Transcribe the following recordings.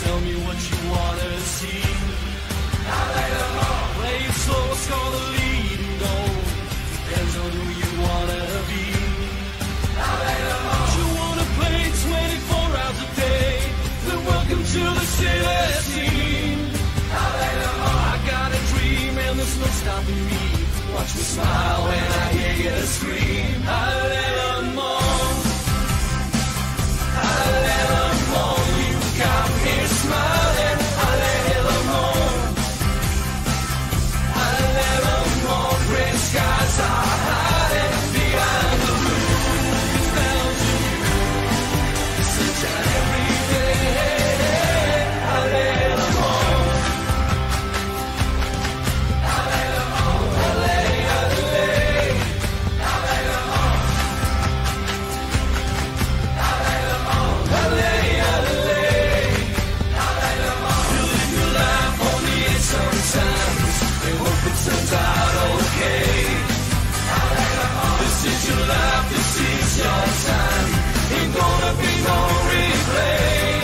tell me what you wanna see. Play it slow, score the leading goal. Depends on who you wanna be. You wanna play 24 hours a day, then welcome to the city scene. I got a dream and there's no stopping me. Watch me smile when I hear you scream. Hallelujah. Hallelujah. You got me smiling. Hallelujah. Hallelujah. Gray skies are hiding behind the blue. It's down to you. Sunshine every day. Hallelujah. Turns out okay. This is your life, this is your time. Ain't gonna be no replay.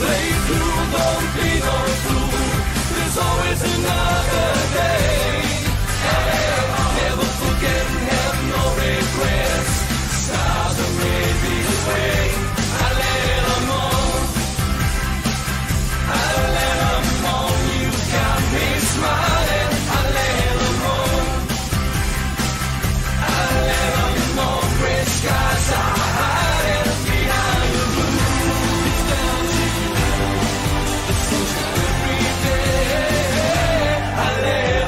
Play through, don't be no fool. There's always another day. Never forget and have no regrets. Stars are maybe the way. You got me smiling. Red skies are hiding behind the blue. It's down to you. The sunshine every day. Hallelujah.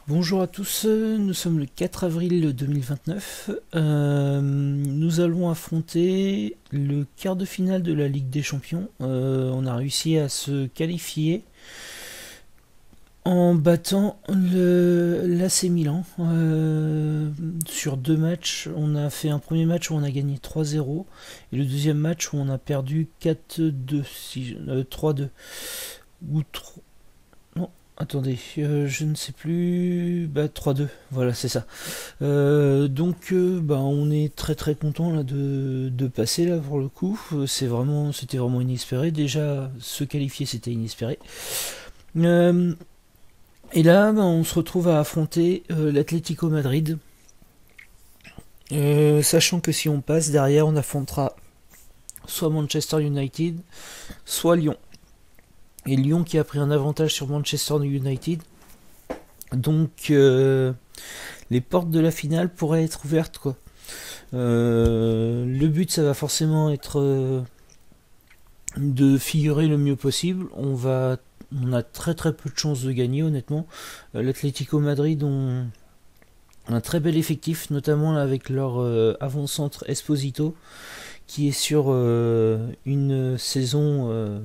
Bonjour à tous, nous sommes le 4 avril 2029. Nous allons affronter le quart de finale de la Ligue des Champions. On a réussi à se qualifier en battant l'AC Milan sur deux matchs. On a fait un premier match où on a gagné 3-0 et le deuxième match où on a perdu 4-2, 3-2 ou 3. Attendez, je ne sais plus. 3-2, voilà, c'est ça. Donc, on est très très content là de passer là pour le coup. C'était vraiment inespéré. Déjà, se qualifier, c'était inespéré. Et là, on se retrouve à affronter l'Atlético Madrid. Sachant que si on passe derrière, on affrontera soit Manchester United, soit Lyon. Et Lyon qui a pris un avantage sur Manchester United. Donc les portes de la finale pourraient être ouvertes, quoi. Le but, ça va forcément être de figurer le mieux possible. On a très très peu de chances de gagner, honnêtement. L'Atlético Madrid ont un très bel effectif, notamment là, avec leur avant-centre Esposito, qui est sur une saison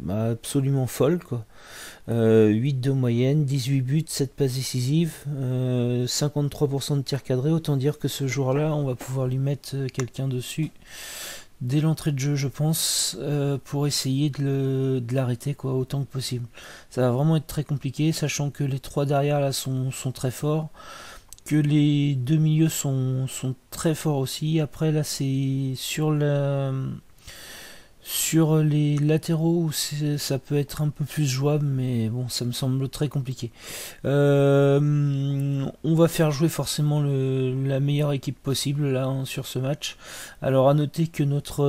absolument folle, quoi. 8 de moyenne, 18 buts, 7 passes décisives, 53% de tirs cadrés. Autant dire que ce jour-là, on va pouvoir lui mettre quelqu'un dessus dès l'entrée de jeu, je pense, pour essayer de l'arrêter, quoi, autant que possible. Ça va vraiment être très compliqué, sachant que les trois derrière là sont très forts, que les deux milieux sont très forts aussi. Après là, c'est sur les latéraux où ça peut être un peu plus jouable, mais bon, ça me semble très compliqué. On va faire jouer forcément la meilleure équipe possible là, hein, sur ce match. Alors à noter que notre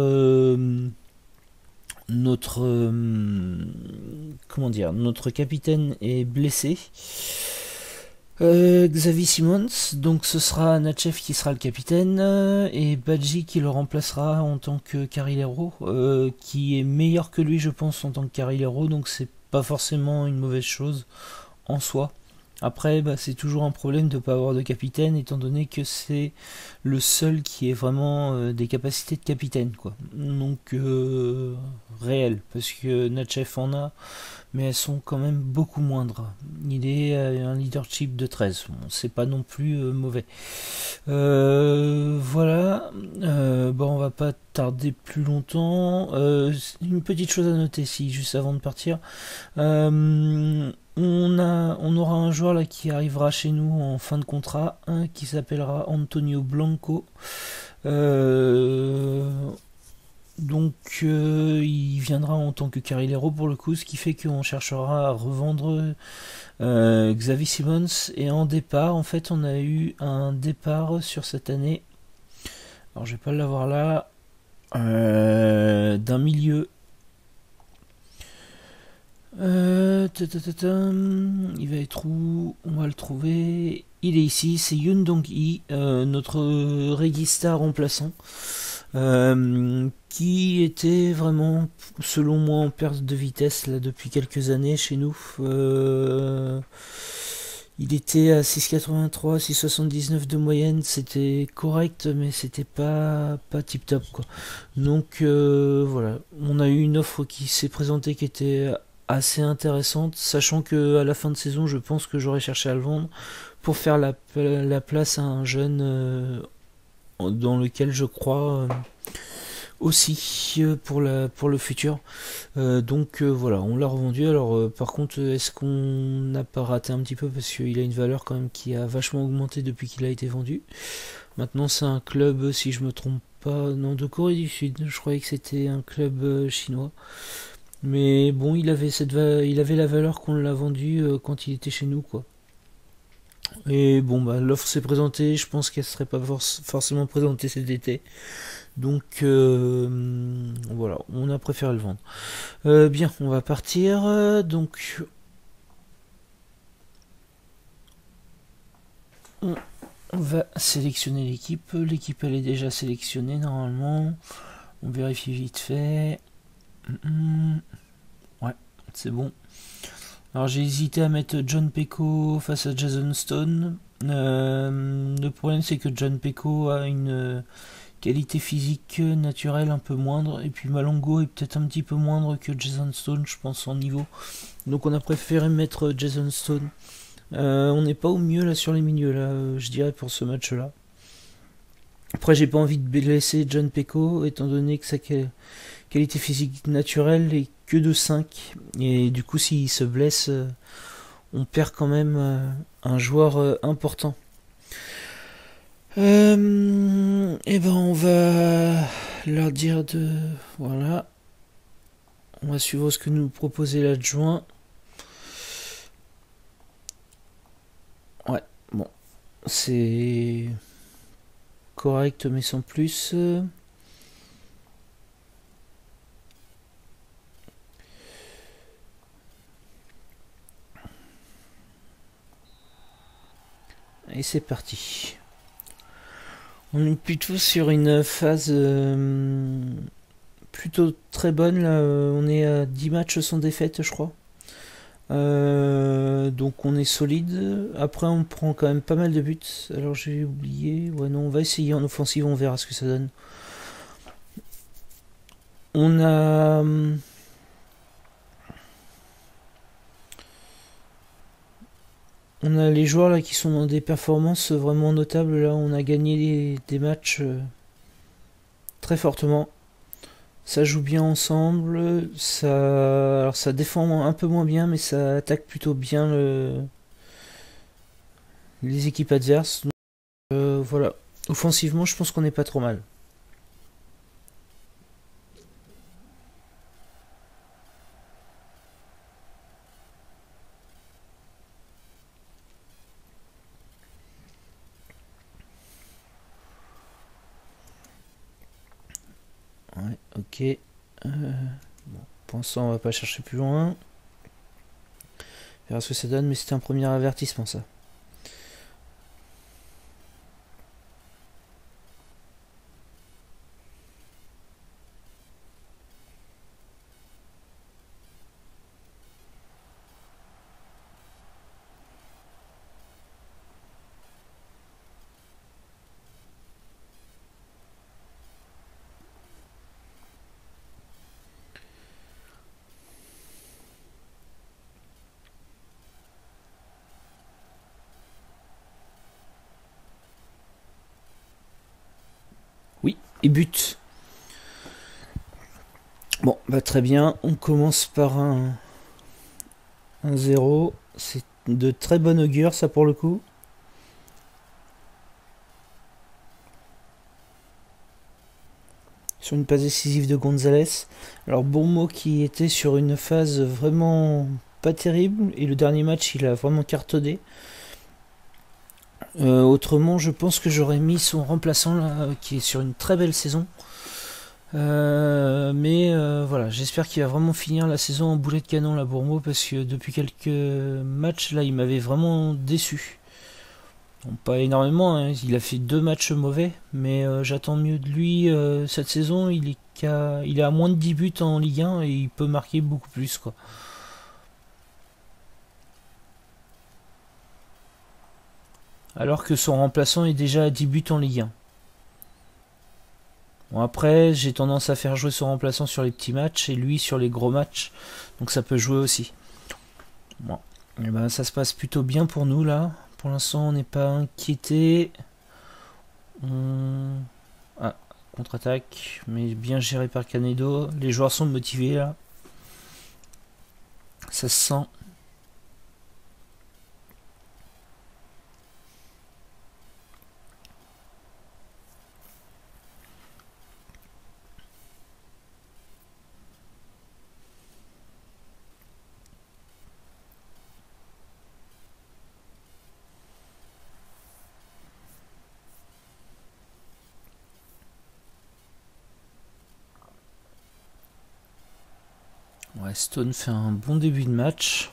capitaine est blessé. Xavi Simons, donc ce sera Natchev qui sera le capitaine et Badji qui le remplacera en tant que carrilero, qui est meilleur que lui je pense en tant que carrilero, donc c'est pas forcément une mauvaise chose en soi. Après, c'est toujours un problème de ne pas avoir de capitaine, étant donné que c'est le seul qui ait vraiment des capacités de capitaine, quoi. Donc, réel, parce que Natchev en a, mais elles sont quand même beaucoup moindres. Il est un leadership de 13, bon, c'est pas non plus mauvais. Voilà, on va pas tarder plus longtemps. Une petite chose à noter, si juste avant de partir. On aura un joueur là qui arrivera chez nous en fin de contrat, qui s'appellera Antonio Blanco. Donc il viendra en tant que carrilero pour le coup, ce qui fait qu'on cherchera à revendre Xavi Simons. Et en départ, en fait, on a eu un départ sur cette année. Alors je vais pas l'avoir là. D'un milieu. Il va être où? On va le trouver. Il est ici, c'est Yoon Dong-hee, notre régista remplaçant, qui était vraiment, selon moi, en perte de vitesse là depuis quelques années chez nous. Il était à 6,83, 6,79 de moyenne, c'était correct, mais c'était pas tip top quoi. Donc voilà, on a eu une offre qui s'est présentée qui était assez intéressante, sachant que à la fin de saison, je pense que j'aurais cherché à le vendre pour faire la place à un jeune dans lequel je crois aussi pour le futur. Donc voilà, on l'a revendu. Alors par contre, est-ce qu'on n'a pas raté un petit peu parce qu'il a une valeur quand même qui a vachement augmenté depuis qu'il a été vendu. Maintenant, c'est un club, si je me trompe pas, non, de Corée du Sud. Je croyais que c'était un club chinois. Mais bon, il avait la valeur qu'on l'a vendu quand il était chez nous, quoi. Et bon, l'offre s'est présentée. Je pense qu'elle serait pas forcément présentée cet été. Donc voilà, on a préféré le vendre. Bien, on va partir. Donc on va sélectionner l'équipe. L'équipe elle est déjà sélectionnée normalement. On vérifie vite fait. Ouais, c'est bon. Alors j'ai hésité à mettre John Peko face à Jason Stone. Le problème c'est que John Peko a une qualité physique naturelle un peu moindre, et puis Malongo est peut-être un petit peu moindre que Jason Stone, je pense, en niveau. Donc on a préféré mettre Jason Stone. On n'est pas au mieux là sur les milieux là, je dirais, pour ce match là. Après j'ai pas envie de blesser John Peko étant donné que sa qualité physique naturelle est que de 5, et du coup s'il se blesse on perd quand même un joueur important. Et on va leur dire de... Voilà. On va suivre ce que nous proposait l'adjoint. Ouais, bon. C'est correct mais sans plus. Et c'est parti. On est plutôt sur une phase plutôt très bonne. Là, on est à 10 matchs sans défaite, je crois. Donc on est solide. Après, on prend quand même pas mal de buts. Alors j'ai oublié. Ouais, non, on va essayer en offensive, on verra ce que ça donne. On a... On a les joueurs là qui sont dans des performances vraiment notables. Là, on a gagné des matchs très fortement. Ça joue bien ensemble. Alors ça défend un peu moins bien, mais ça attaque plutôt bien les équipes adverses. Donc, voilà. Offensivement, je pense qu'on n'est pas trop mal. Ouais, ok. Bon, pour l'instant, on va pas chercher plus loin. On verra ce que ça donne, mais c'était un premier avertissement, ça. et but. Bon, bah très bien, on commence par un 0. C'est de très bon augure, ça, pour le coup. Sur une passe décisive de Gonzalez. Alors Bourmeau qui était sur une phase vraiment pas terrible, et le dernier match il a vraiment cartonné. Autrement, je pense que j'aurais mis son remplaçant là, qui est sur une très belle saison. Mais voilà, j'espère qu'il va vraiment finir la saison en boulet de canon là, Bourmeau, parce que depuis quelques matchs là, il m'avait vraiment déçu. Bon, pas énormément, hein. Il a fait 2 matchs mauvais, mais j'attends mieux de lui cette saison. Il est à moins de 10 buts en Ligue 1 et il peut marquer beaucoup plus, quoi. Alors que son remplaçant est déjà à 10 buts en Ligue 1. Bon, après, j'ai tendance à faire jouer son remplaçant sur les petits matchs et lui sur les gros matchs, donc ça peut jouer aussi. Bon, et ben, ça se passe plutôt bien pour nous là. Pour l'instant, on n'est pas inquiété. Ah, contre-attaque, mais bien géré par Canedo. Les joueurs sont motivés là. Ça se sent. Ouais, Stone fait un bon début de match.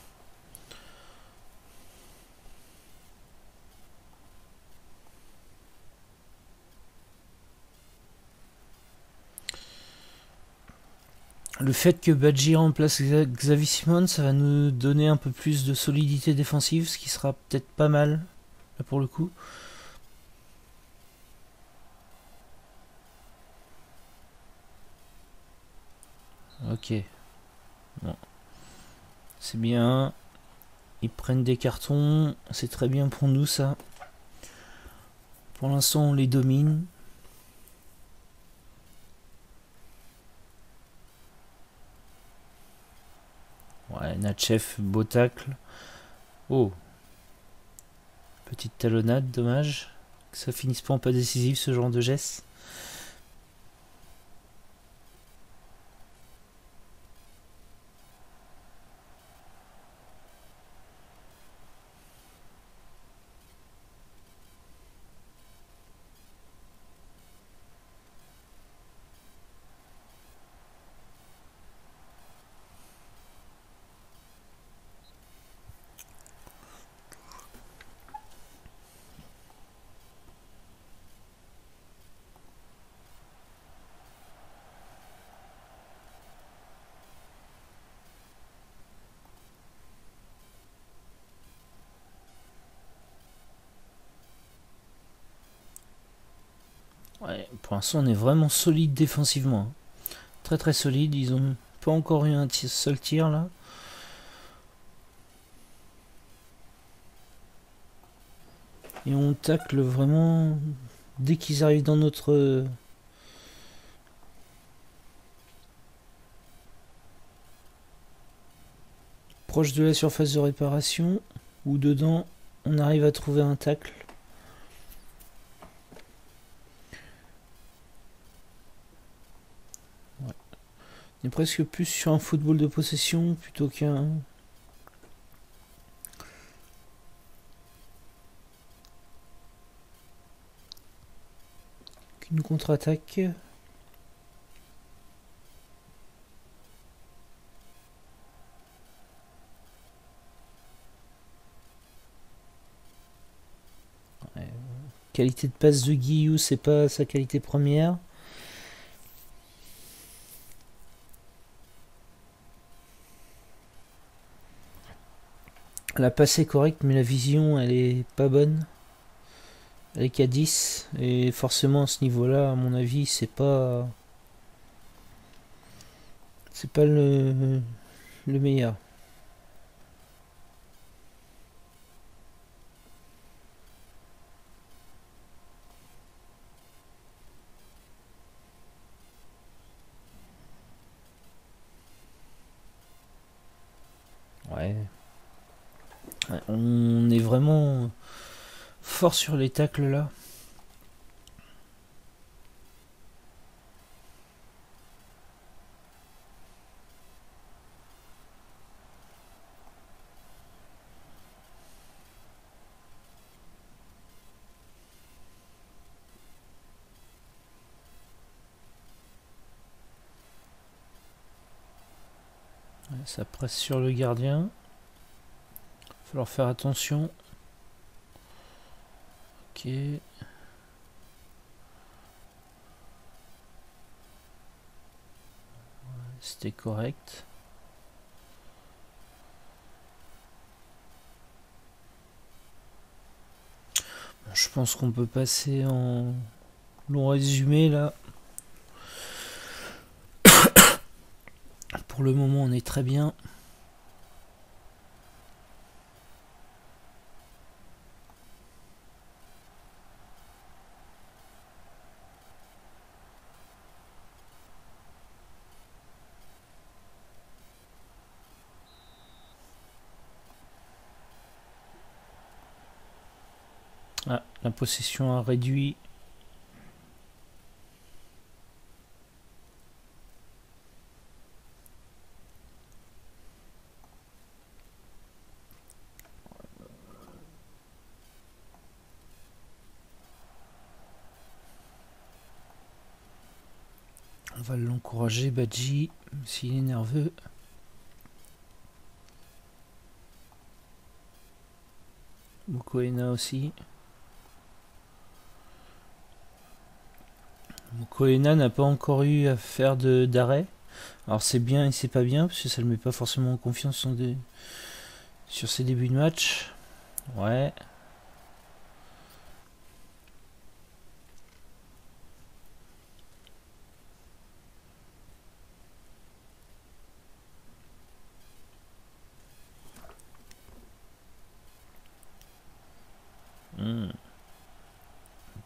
Le fait que Badji remplace Xavi Simon, ça va nous donner un peu plus de solidité défensive, ce qui sera peut-être pas mal, là pour le coup. Ok. Bon. C'est bien. Ils prennent des cartons. C'est très bien pour nous, ça. Pour l'instant, on les domine. Ouais, Natchev, beau tacle. Oh. Petite talonnade, dommage. Que ça finisse pas en pas décisif, ce genre de geste. Ouais, pour l'instant, on est vraiment solide défensivement. Très très solide. Ils ont pas encore eu un seul tir là. Et on tacle vraiment dès qu'ils arrivent dans notre... proche de la surface de réparation, ou dedans, on arrive à trouver un tacle. Ouais. On est presque plus sur un football de possession plutôt qu'une contre-attaque. Qualité de passe de Guillou, c'est pas sa qualité première. La passe est correcte, mais la vision, elle est pas bonne. Elle est qu'à 10. Et forcément, à ce niveau-là, à mon avis, c'est pas... c'est pas le meilleur. Ouais, on est vraiment fort sur les tacles là. Ouais, ça presse sur le gardien. Il va falloir faire attention. Ok. C'était correct. Bon, je pense qu'on peut passer en long résumé là. Pour le moment, on est très bien. Ah, la possession a réduit. On va l'encourager, Badji, s'il est nerveux. Mokoena aussi. Mokoena n'a pas encore eu à faire d'arrêt. Alors c'est bien et c'est pas bien, parce que ça ne le met pas forcément en confiance sur ses débuts de match. Ouais.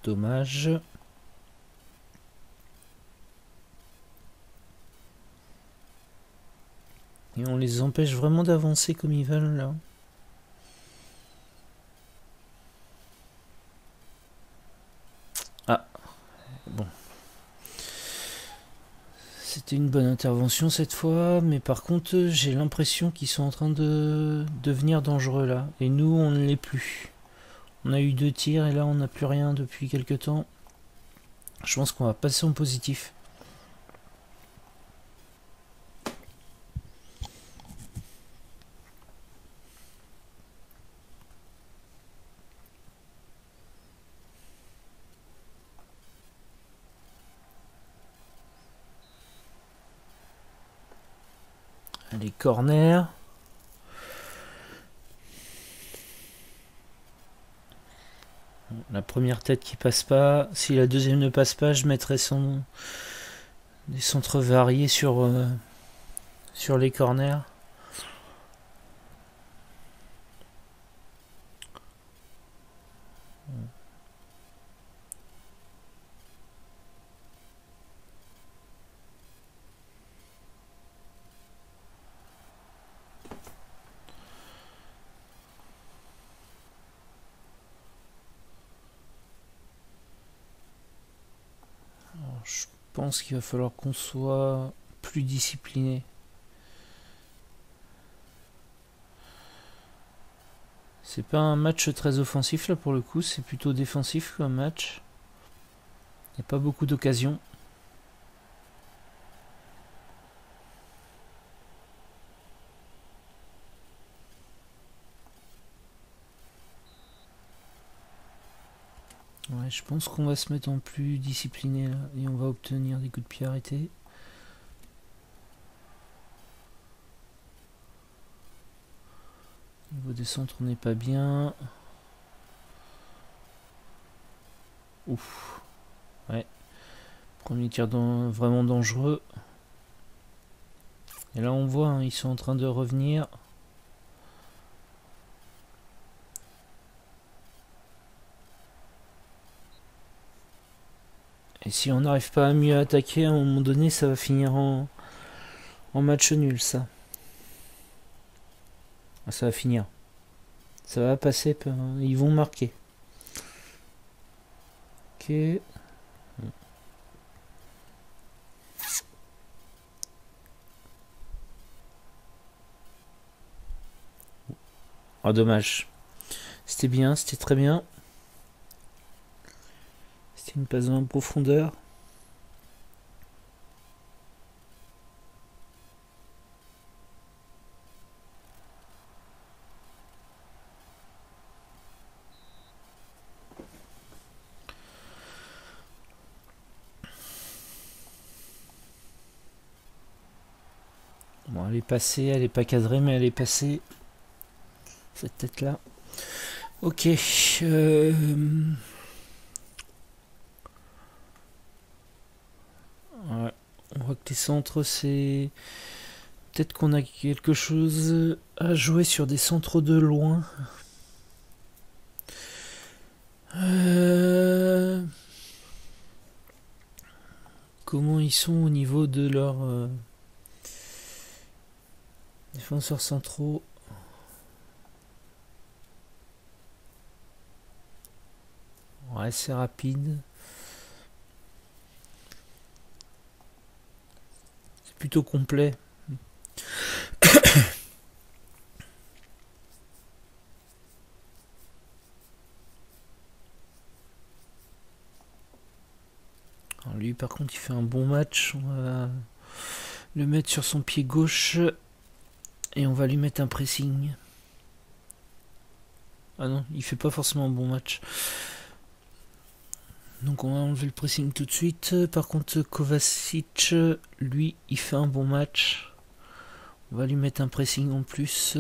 Dommage. Et on les empêche vraiment d'avancer comme ils veulent là. Ah. Bon. C'était une bonne intervention cette fois, mais par contre j'ai l'impression qu'ils sont en train de devenir dangereux là. Et nous on ne l'est plus. On a eu 2 tirs et là on n'a plus rien depuis quelques temps. Je pense qu'on va passer en positif. Allez, corner. La première tête qui passe pas. Si la deuxième ne passe pas, je mettrai des centres variés sur les corners. Je pense qu'il va falloir qu'on soit plus discipliné. C'est pas un match très offensif là pour le coup, c'est plutôt défensif comme match. Il n'y a pas beaucoup d'occasions. Ouais, je pense qu'on va se mettre en plus discipliné là et on va obtenir des coups de pied arrêtés. Au niveau des centres, on n'est pas bien. Ouf. Ouais. Premier tir vraiment dangereux. Et là on voit, hein, ils sont en train de revenir. Et si on n'arrive pas à mieux attaquer, à un moment donné, ça va finir en match nul, ça. Ça va finir. Ça va passer, ils vont marquer. Ok. Oh, dommage. C'était bien, c'était très bien. C'était une passe en profondeur. Bon, elle est passée, elle est pas cadrée, mais elle est passée. Cette tête-là. Ok. Ouais. On voit que les centres, c'est... Peut-être qu'on a quelque chose à jouer sur des centres de loin. Comment ils sont au niveau de leurs défenseurs centraux? Ouais, c'est rapide. C'est plutôt complet. Alors lui, par contre, il fait un bon match. On va le mettre sur son pied gauche et on va lui mettre un pressing. Ah non, il fait pas forcément un bon match. Donc on va enlever le pressing tout de suite. Par contre, Kovacic, lui, il fait un bon match. On va lui mettre un pressing en plus.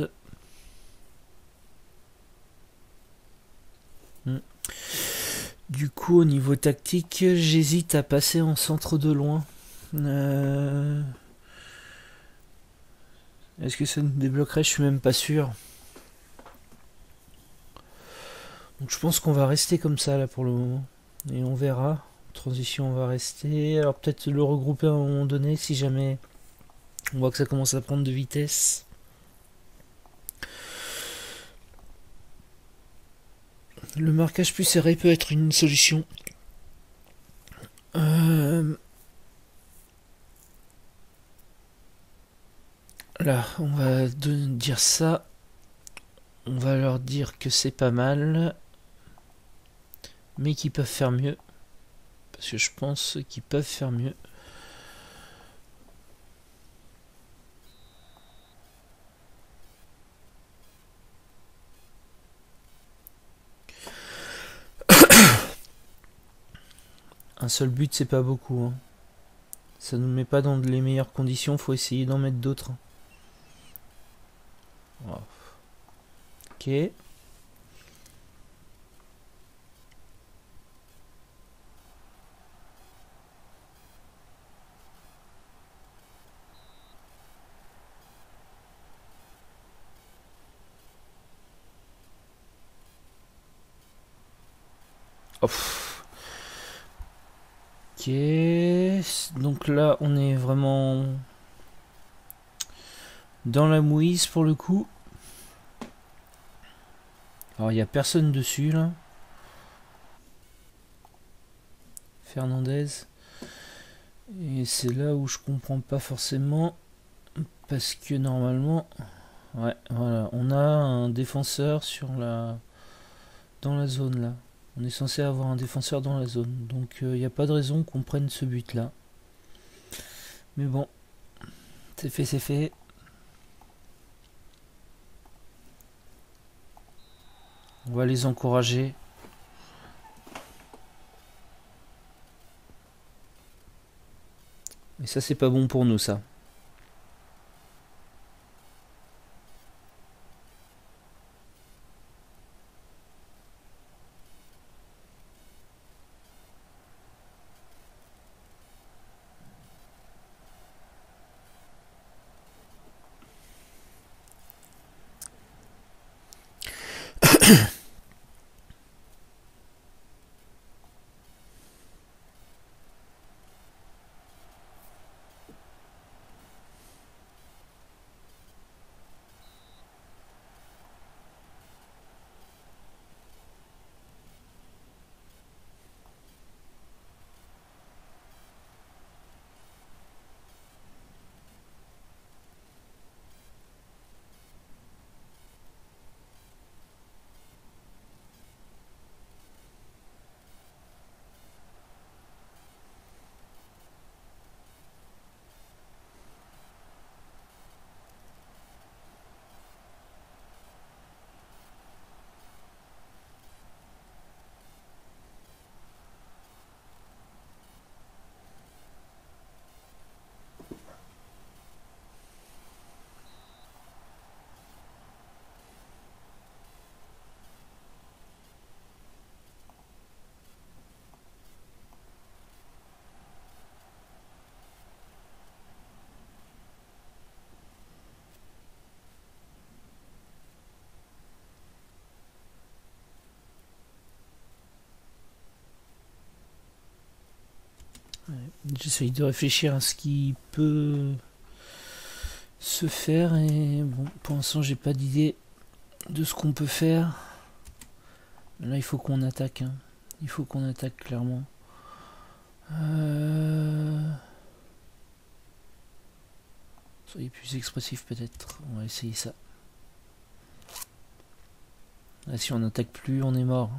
Du coup, au niveau tactique, j'hésite à passer en centre de loin. Est-ce que ça nous débloquerait? Je suis même pas sûr. Donc je pense qu'on va rester comme ça là pour le moment. Et on verra. Transition, on va rester. Alors peut-être le regrouper à un moment donné si jamais on voit que ça commence à prendre de vitesse. Le marquage plus serré peut être une solution. Là, on va dire ça. On va leur dire que c'est pas mal. Mais qu'ils peuvent faire mieux. Parce que je pense qu'ils peuvent faire mieux. Un seul but, c'est pas beaucoup. Hein. Ça nous met pas dans les meilleures conditions. Faut essayer d'en mettre d'autres. Oh. Ok. Oh. Ok. Donc là, on est vraiment dans la mouise pour le coup. Alors, il n'y a personne dessus là. Fernandez. Et c'est là où je comprends pas forcément. Parce que normalement. Ouais, voilà. On a un défenseur dans la zone là. On est censé avoir un défenseur dans la zone. Donc il n'y a pas de raison qu'on prenne ce but là. Mais bon. C'est fait, c'est fait. On va les encourager. Et ça, c'est pas bon pour nous, ça. J'essaye de réfléchir à ce qui peut se faire et bon, pour l'instant j'ai pas d'idée de ce qu'on peut faire. Là il faut qu'on attaque, hein. Il faut qu'on attaque clairement. Soyez plus expressif peut-être, on va essayer ça. Là, si on n'attaque plus, on est mort.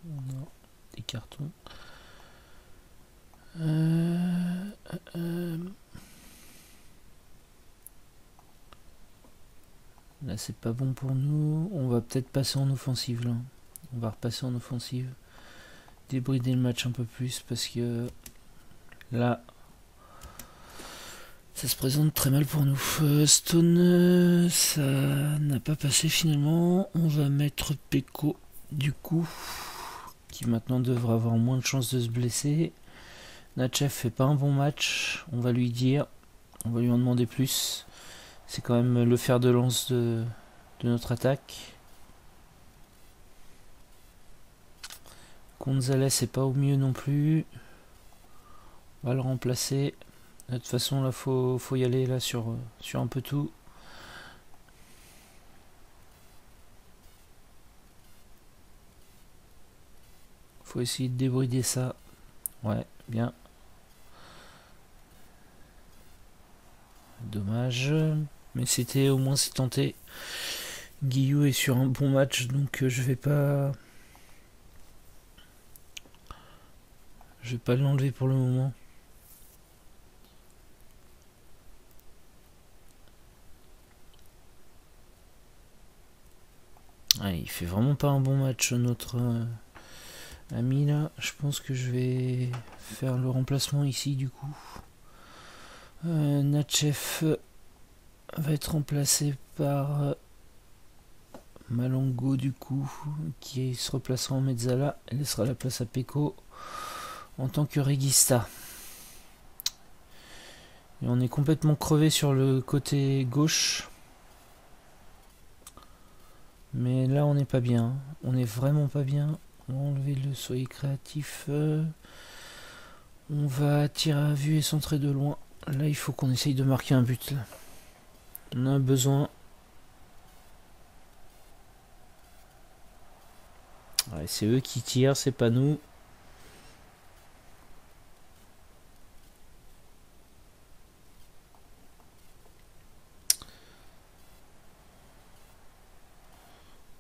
On a des cartons. Là c'est pas bon pour nous. On va peut-être passer en offensive là. On va repasser en offensive. Débrider le match un peu plus parce que là ça se présente très mal pour nous. Stone, ça n'a pas passé finalement. On va mettre Peko du coup, qui maintenant devrait avoir moins de chances de se blesser. Natchev fait pas un bon match, on va lui dire, on va lui en demander plus. C'est quand même le fer de lance de notre attaque. Gonzalez est pas au mieux non plus. On va le remplacer. De toute façon là faut y aller là sur un peu tout. Faut essayer de débrider ça. Ouais, bien. Dommage. Mais c'était au moins c'est tenté. Guillou est sur un bon match, donc je vais pas l'enlever pour le moment. Ah, il fait vraiment pas un bon match notre ami là. Je pense que je vais faire le remplacement ici du coup. Natchev va être remplacé par Malongo du coup, qui se replacera en Mezzala et laissera la place à Peko en tant que régista. Et on est complètement crevé sur le côté gauche. Mais là on n'est pas bien. On est vraiment pas bien. On va enlever le soyez créatif. On va tirer à vue et centrer de loin. Là il faut qu'on essaye de marquer un but. Là. On a besoin. Ouais, c'est eux qui tirent, c'est pas nous.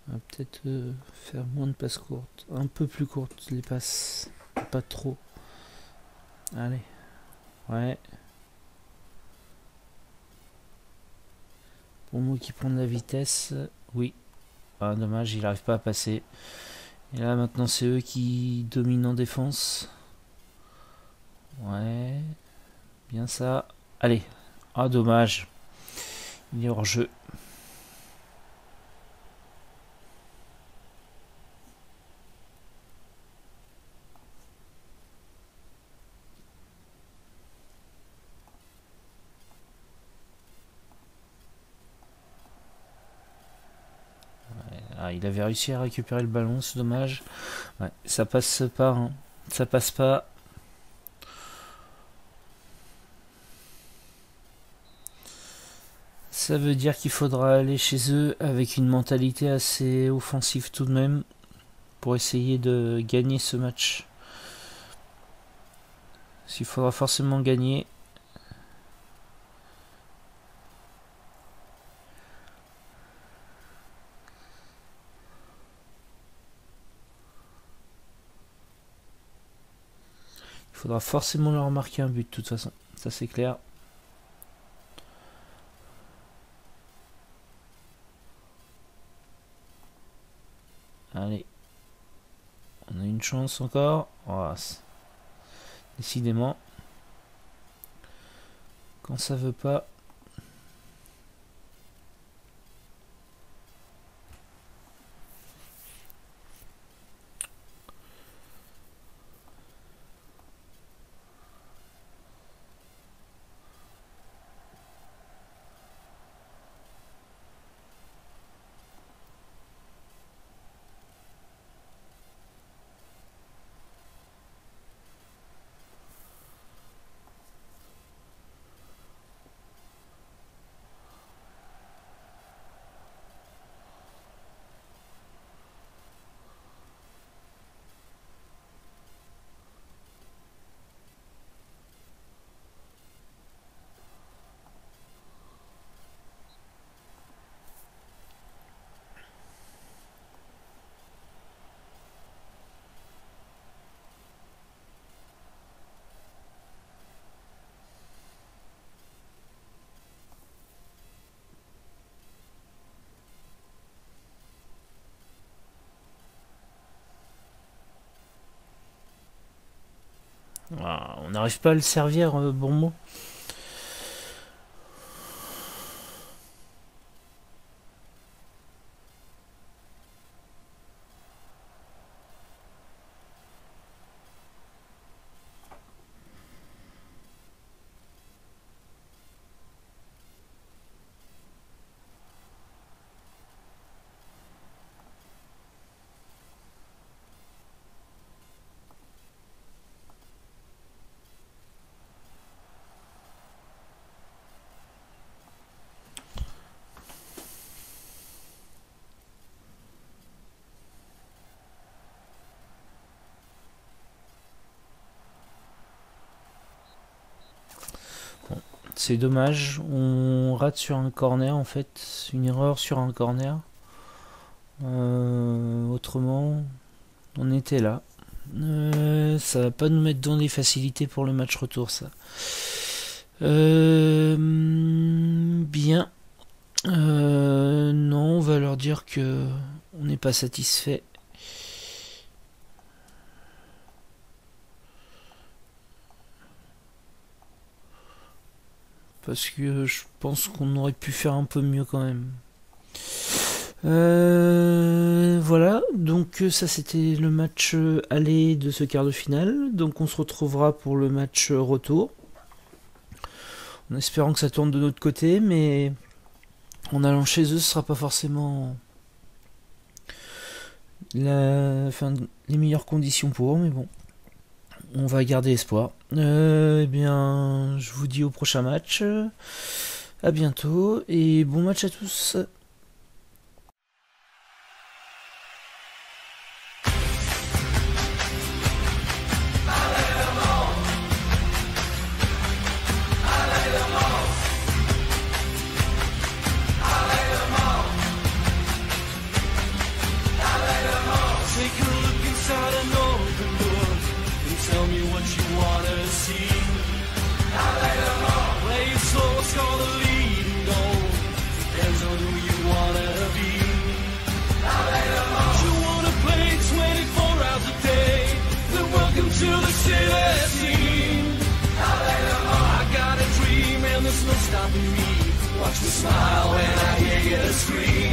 On va peut-être faire moins de passes courtes. Un peu plus courtes les passes. Pas trop. Allez. Ouais. Pour moi qui prend de la vitesse. Oui. Ah, dommage, il n'arrive pas à passer. Et là maintenant c'est eux qui dominent en défense. Ouais. Bien ça. Allez. Ah dommage. Il est hors jeu. Ah, il avait réussi à récupérer le ballon, c'est dommage. Ouais, ça passe pas. Hein. Ça passe pas. Ça veut dire qu'il faudra aller chez eux avec une mentalité assez offensive tout de même pour essayer de gagner ce match. S'il faudra forcément gagner. Il faudra forcément leur marquer un but de toute façon. Ça c'est clair. Allez. On a une chance encore. Oh, décidément. Quand ça veut pas. Ah, on n'arrive pas à le servir, Bourmont. C'est dommage, on rate sur un corner en fait, une erreur sur un corner. Autrement, on était là. Ça va pas nous mettre dans des facilités pour le match retour, ça. Bien. Non, on va leur dire que on n'est pas satisfait. Parce que je pense qu'on aurait pu faire un peu mieux quand même. Voilà, donc ça c'était le match aller de ce quart de finale. Donc on se retrouvera pour le match retour. En espérant que ça tourne de notre côté, mais en allant chez eux, ce sera pas forcément les meilleures conditions pour eux, mais bon. On va garder espoir. Eh bien, je vous dis au prochain match. À bientôt et bon match à tous. Watch me smile when I hear you scream.